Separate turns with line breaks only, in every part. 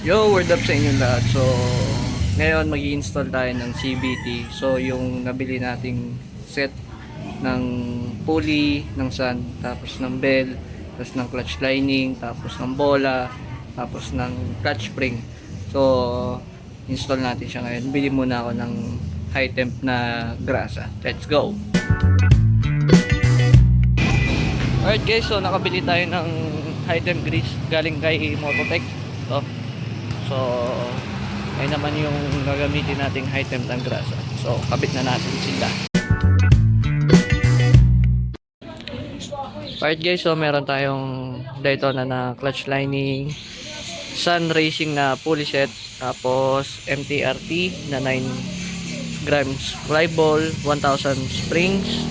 Yo, word up sa inyong lahat. So, ngayon mag-i-install tayo ng CVT. So, yung nabili nating set ng pulley, ng sun, tapos ng bell, tapos ng clutch lining, tapos ng bola, tapos ng clutch spring. So, install natin siya ngayon. Bili muna ako ng high temp na grasa. Let's go! Alright guys, so nakabili tayo ng high temp grease galing kay Mototech. So, ayun naman yung gagamitin nating high temp ng grasa. So, kabit na natin sila. Alright guys, so meron tayong Daytona na clutch lining, Sun Racing na pulley set, tapos MTRT na 9 grams fly ball, 1000 springs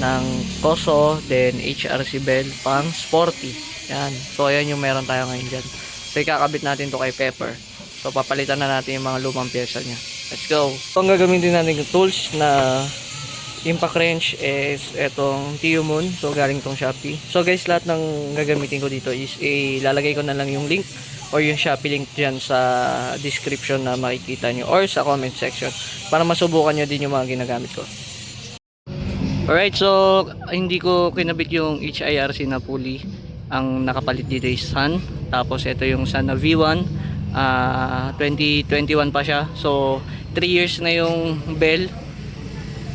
ng Koso, then HRC bell pang sporty. Yan. So, ayan yung meron tayo ngayon dyan. So, ikakabit natin to kay Pepper. So, papalitan na natin yung mga lumang pyesa niya. Let's go! So, ang gagamitin natin yung tools na impact wrench is etong TU Moon. So, galing tong Shopee. So, guys, lahat ng gagamitin ko dito is ilalagay ko na lang yung link or yung Shopee link dyan sa description na makikita nyo or sa comment section para masubukan nyo din yung mga ginagamit ko. Alright, so hindi ko kinabit yung HIRC na pulley. Ang nakapalit dito is Sun. Tapos ito yung Sun na V1, 2021 pa siya. So 3 years na yung bell.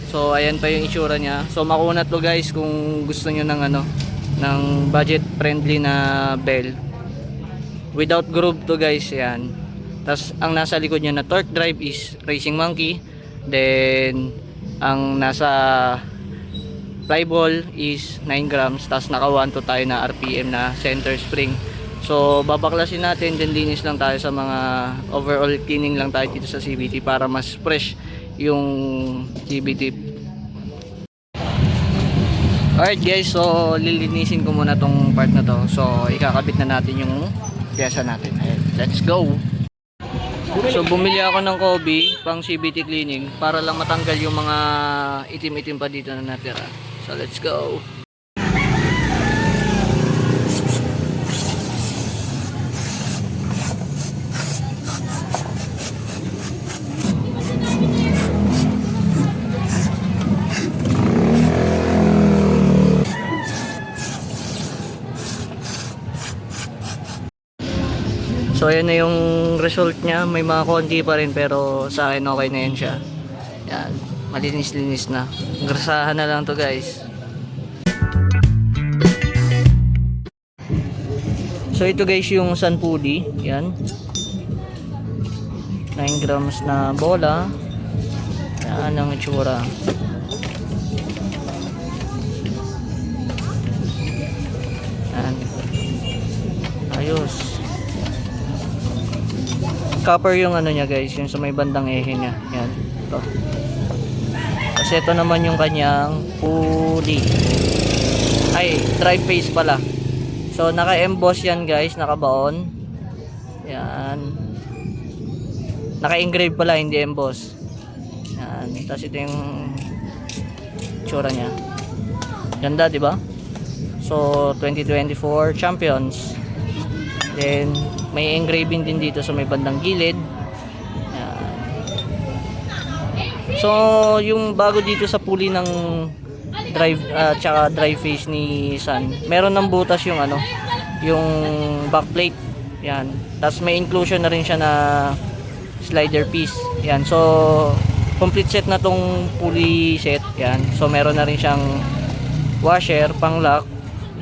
So ayan pa yung itsura niya. So makunat to guys kung gusto niyo ng ng budget friendly na bell. Without groove to guys, yan. Tapos ang nasa likod niya na torque drive is Racing Monkey. Then ang nasa fly ball is 9 grams. Tapos naka 1 to tayo na RPM na center spring. So babaklasin natin, then linis lang tayo sa mga overall cleaning lang tayo dito sa CVT para mas fresh yung CVT. Alright guys, so lilinisin ko muna tong part na to. So ikakabit na natin yung pyesa natin. Ayan, let's go! So bumili ako ng Kobe pang CVT cleaning para lang matanggal yung mga itim-itim pa dito na natira. So let's go! So ayan na yung result niya. May mga konti pa rin pero sa akin okay na yan siya. Yan, malinis-linis na. Grasahan na lang to guys. So ito guys yung sun pulley. Yan, 9 grams na bola. Yan ang itsura. Yan, ayos. Copper yung niya guys, yung sa may bandang ehe niya. Yan, ito. Kasi ito naman yung kanyang pulley. Ay, drive face pala. So naka-emboss yan guys, nakabaon. Yan. Naka-engrave pala, hindi emboss. Yan, tapos ito yung tsura niya. Ganda, di ba? So 2024 champions. Then may engraving din dito sa may bandang gilid. Yan. So yung bago dito sa pulley ng drive tsaka drive face ni Sun, meron ng butas yung yung backplate. Yan. Tapos may inclusion na rin siya na slider piece. Yan. So complete set na tong pulley set. Yan. So meron na rin siyang washer pang lock.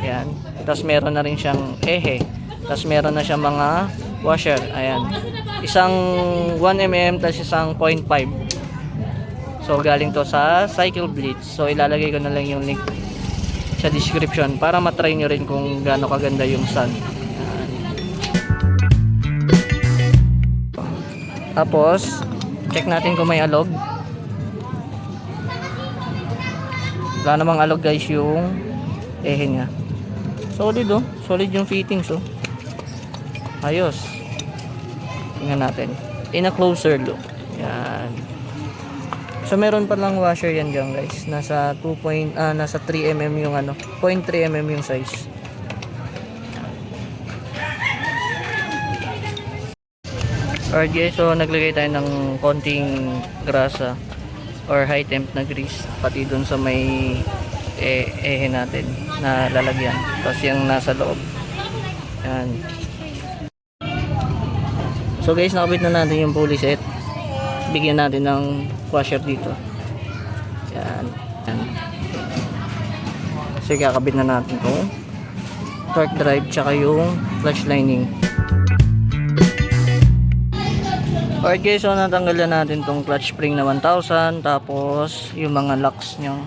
Yan. Tapos meron na rin siyang ehe. Tapos meron na siyang mga washer. Ayan. Isang 1mm tapos isang 0.5. So galing to sa Cycle Blitz. So ilalagay ko na lang yung link sa description para matry nyo rin kung gaano kaganda yung Sun. Ayan. Tapos check natin kung may alog. Wala namang alog guys yung ehe niya. Solid oh. Solid yung fittings oh. Ayos. Tingnan natin. In a closer look. Yan. So meron pa lang washer yan dyan guys. Nasa 3mm yung 0.3mm yung size. Alright guys, so naglagay tayo ng konting grasa or high temp na grease pati dun sa may ehe natin na lalagyan, tapos yung nasa loob. Yan. So guys, nakabit na natin yung pulley set. Bigyan natin ng washer dito. Yan. Yan. So kakabit na natin itong torque drive tsaka yung clutch lining. Alright guys, so natanggal na natin tong clutch spring na 1000, tapos yung mga locks nyo,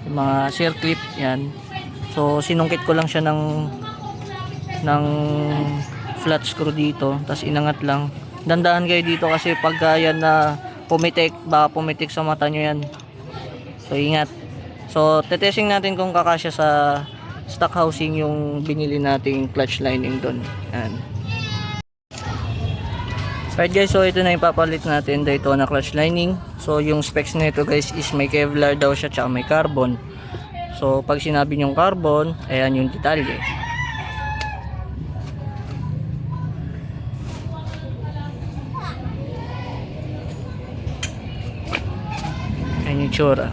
yung mga shear clip, yan. So sinungkit ko lang siya ng flat screw dito, tapos inangat lang. Dandahan kayo dito kasi pagka yan na pumitik, baka pumitik sa mata nyo yan. So ingat. So tetesting natin kung kakasya sa stock housing yung binili nating clutch lining doon. Yan. Right guys, so ito na ipapalit natin Daytona clutch lining. So yung specs nito guys is may Kevlar daw siya tsaka may carbon. So pag sinabi nyong carbon, ayan yung detalye. Ayan yung tsura.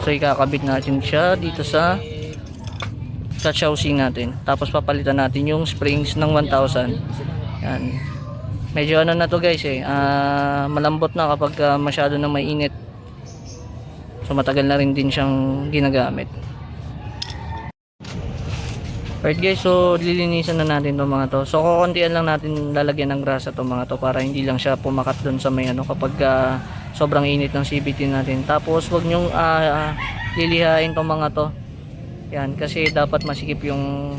So ikakabit natin siya dito sa clutch housing natin. Tapos papalitan natin yung springs ng 1000. Yan. Medyo ano na to guys malambot na kapag masyado na mainit. So matagal na rin din siyang ginagamit. Alright guys, so lilinisan na natin itong mga to. So kukuntian lang natin lalagyan ng grasa itong mga to para hindi lang siya pumakat doon sa may ano kapag sobrang init ng CVT natin. Tapos wag nyong lilihain itong mga to. Yan, kasi dapat masikip yung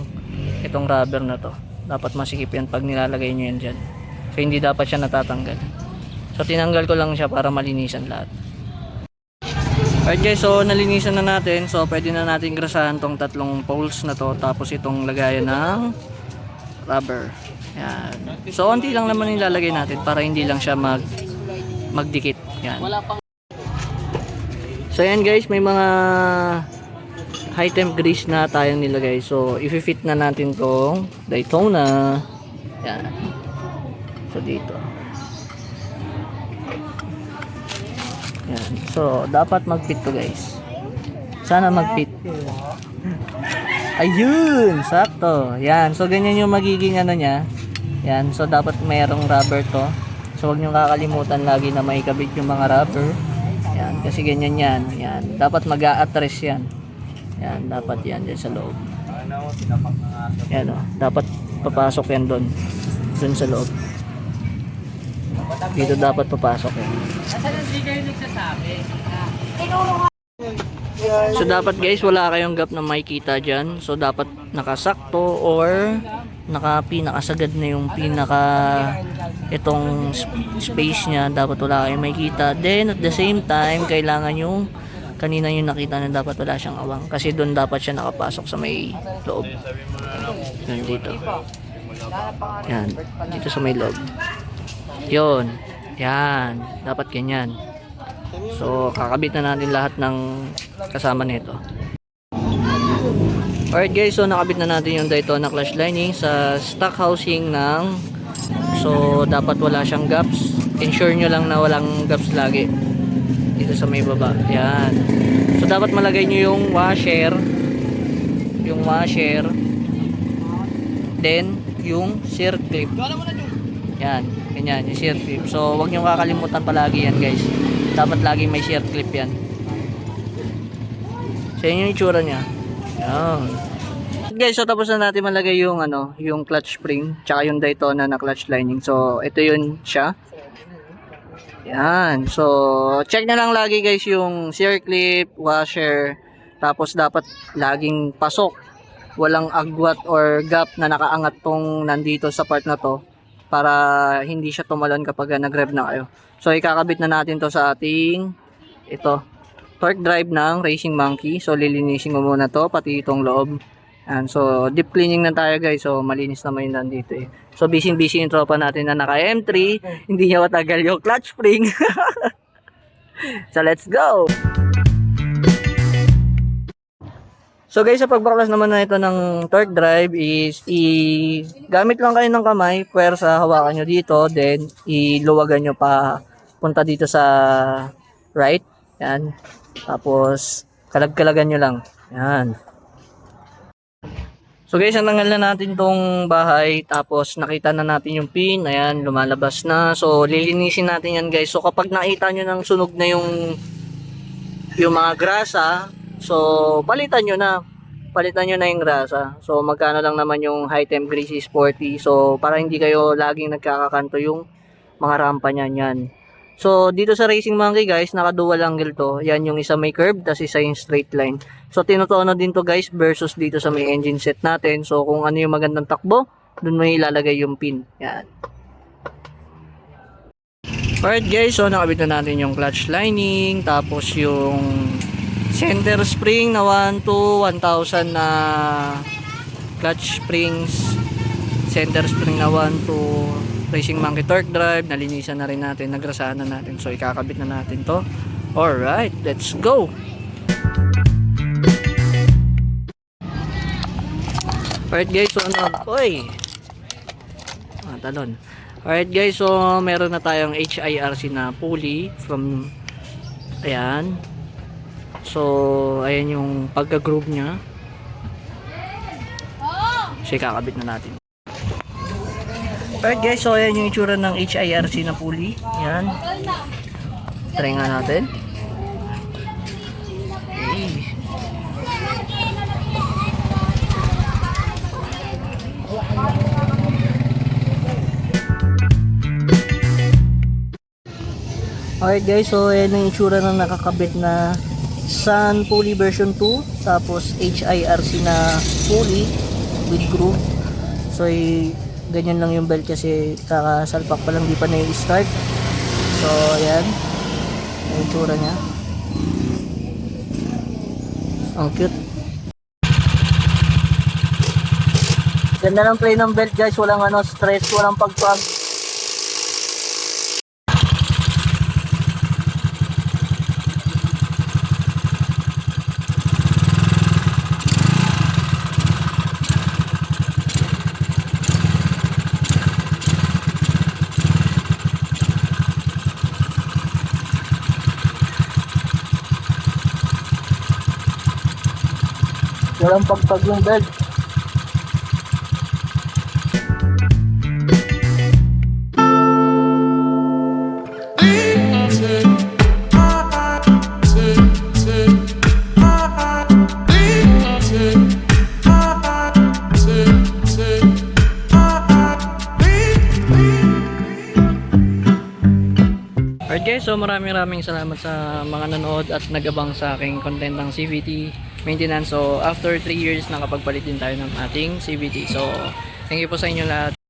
itong rubber na to. Dapat masikip yan pag nilalagay nyo yan dyan. So hindi dapat siya natatanggal. So tinanggal ko lang siya para malinisan lahat. Alright guys, so nalinisan na natin. So pwede na natin grasahan tong tatlong poles na to. Tapos itong lagayan ng rubber. Yan. So onti lang naman nilalagay natin para hindi lang siya magdikit. Yan. So yan guys, may mga high temp grease na tayong nilagay. So i-fit na natin tong Daytona. Yan. So dito. Yan. So dapat mag-fit to guys. Sana mag-fit. Ayun, sakto. Yan. So ganyan yung magiging ano niya. Yan. So dapat mayroong rubber to. So wag niyo kakalimutan lagi na maikabit yung mga rubber. Yan, kasi ganyan yan. Yan. Dapat mag-a-attract yan. Yan, dapat yan dyan sa loob. Yan o, dapat papasok yan doon sa loob. Dito dapat papasok yan. So dapat guys, wala kayong gap na makikita dyan. So dapat nakasakto or pinakasagad na yung itong space nya. Dapat wala kayong makikita. Then at the same time, kailangan yung kanina yung nakita na dapat wala siyang awang kasi doon dapat siya nakapasok sa may loob. Yan dito. Yan, dito sa may loob. Yun. Yan, dapat ganyan. So kakabit na natin lahat ng kasama nito. Alright guys, so nakabit na natin yung Daytona clutch lining sa stock housing ng, so dapat wala siyang gaps. Ensure nyo lang na walang gaps lagi dito sa may baba. Yan. So dapat malagay nyo yung washer, then yung shear clip. Yan, ganyan yung shear clip. So wag nyo kakalimutan palagi yan guys. Dapat lagi may shear clip yan. So yun yung itsura nya. Yan. Guys, so tapos na natin malagay yung yung clutch spring tsaka yung Daytona na clutch lining. So ito yun siya. Yan. So, check na lang lagi guys yung shear clip, washer. Tapos dapat laging pasok. Walang agwat or gap na nakaangat tong nandito sa part na to. Para hindi siya tumalon kapag nag-rev na kayo. So, ikakabit na natin to sa ating torque drive ng Racing Monkey. So, lilinisin ko muna to, pati itong loob. And so deep cleaning na tayo guys. So malinis naman yung nandito eh. So busy yung tropa natin na naka M3. Hindi niya matagal yung clutch spring. So let's go. So guys, sa pagbaklas naman na ito ng torque drive is gamit lang kayo ng kamay, puwersa, hawakan nyo dito, then iluwagan nyo pa punta dito sa right. Yan. Tapos kalag-kalagan nyo lang. Yan. So guys, natanggal na natin tong bahay, tapos nakita na natin yung pin, ayan, lumalabas na. So lilinisin natin yan guys. So kapag nakita nyo ng sunog na yung mga grasa, so palitan nyo na yung grasa. So magkano lang naman yung high temp grease is 40. So para hindi kayo laging nagkakakanto yung mga rampa nyan yan. So dito sa Racing Monkey guys, naka dual angle to. Yan yung isa may curve, tapos isa yung straight line. So tinutono din to guys versus dito sa may engine set natin. So kung ano yung magandang takbo, dun mo ilalagay yung pin. Yan. Alright guys, so nakabit na natin yung clutch lining, tapos yung center spring na 1 to 1000 na clutch springs, center spring na 1 to Racing Monkey torque drive, nalinisan na rin natin, nagrasaan na natin. So ikakabit na natin to. Alright, let's go! Alright guys, so talon. Alright guys, so meron na tayong HIRC na pulley from, ayan. So ayan yung pagka-groove nya. So ikakabit na natin. Alright guys, so ayan yung itsura ng HIRC na pulley. Ayan. Try nga natin. Okay. Alright guys, so ayan yung itsura ng nakakabit na Sun pulley version 2. Tapos HIRC na pulley with groove. So ganyan lang yung belt kasi kakasalpak pa lang, di pa na-start. So ayan yung itsura nya. Ang cute. Ganda ng play ng belt guys, walang stress, walang pagpag. Walang pagpag yung belt. Alright guys, so maraming salamat sa mga nanood at nag-abang sa aking content ng CVT maintenance. So after 3 years nakapagpalit din tayo ng ating CVT. So thank you po sa inyo lahat.